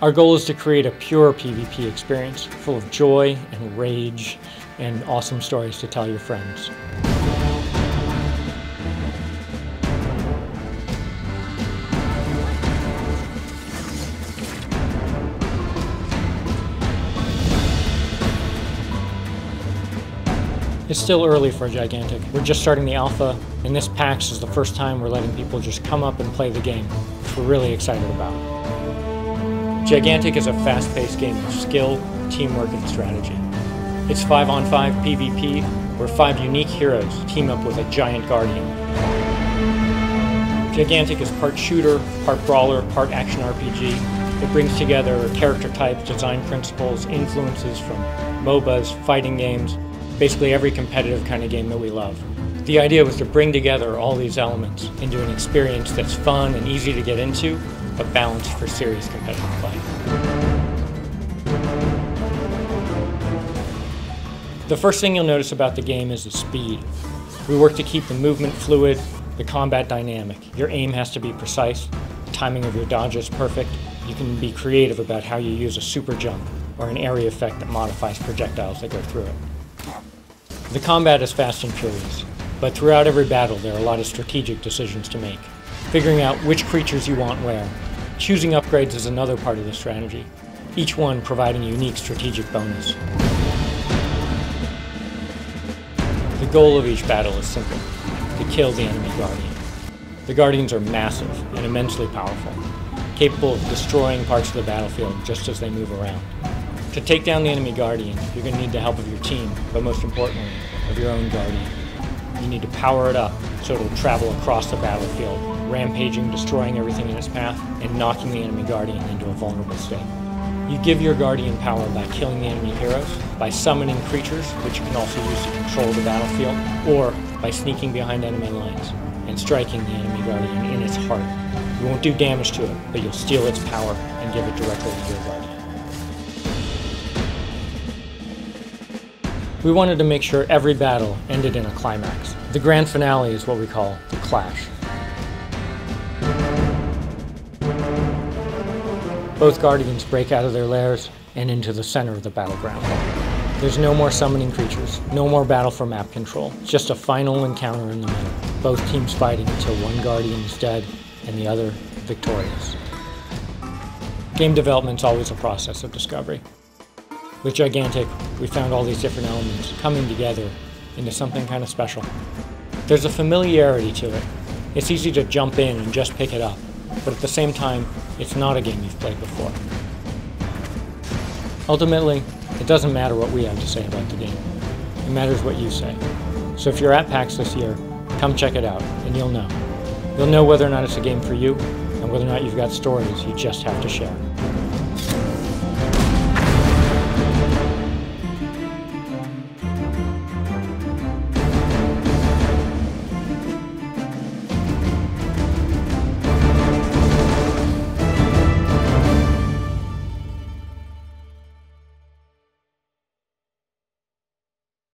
Our goal is to create a pure PvP experience, full of joy and rage and awesome stories to tell your friends. It's still early for Gigantic. We're just starting the alpha, and this PAX is the first time we're letting people just come up and play the game, which we're really excited about. Gigantic is a fast-paced game of skill, teamwork, and strategy. It's 5-on-5 PvP, where 5 unique heroes team up with a giant guardian. Gigantic is part shooter, part brawler, part action RPG. It brings together character types, design principles, influences from MOBAs, fighting games, basically every competitive kind of game that we love. The idea was to bring together all these elements into an experience that's fun and easy to get into, but balanced for serious competitive play. The first thing you'll notice about the game is the speed. We work to keep the movement fluid, the combat dynamic. Your aim has to be precise, the timing of your dodges perfect. You can be creative about how you use a super jump or an area effect that modifies projectiles that go through it. The combat is fast and furious, but throughout every battle there are a lot of strategic decisions to make. Figuring out which creatures you want where. Choosing upgrades is another part of the strategy, each one providing a unique strategic bonus. The goal of each battle is simple, to kill the enemy Guardian. The Guardians are massive and immensely powerful, capable of destroying parts of the battlefield just as they move around. To take down the enemy Guardian, you're going to need the help of your team, but most importantly, of your own Guardian. You need to power it up so it'll travel across the battlefield, rampaging, destroying everything in its path, and knocking the enemy Guardian into a vulnerable state. You give your Guardian power by killing the enemy heroes, by summoning creatures, which you can also use to control the battlefield, or by sneaking behind enemy lines and striking the enemy Guardian in its heart. You won't do damage to it, but you'll steal its power and give it directly to your Guardian. We wanted to make sure every battle ended in a climax. The grand finale is what we call the clash. Both Guardians break out of their lairs and into the center of the battleground. There's no more summoning creatures, no more battle for map control, just a final encounter in the middle. Both teams fighting until one Guardian is dead and the other victorious. Game development's always a process of discovery. With Gigantic, we found all these different elements coming together into something kind of special. There's a familiarity to it. It's easy to jump in and just pick it up, but at the same time, it's not a game you've played before. Ultimately, it doesn't matter what we have to say about the game. It matters what you say. So if you're at PAX this year, come check it out, and you'll know. You'll know whether or not it's a game for you, and whether or not you've got stories you just have to share.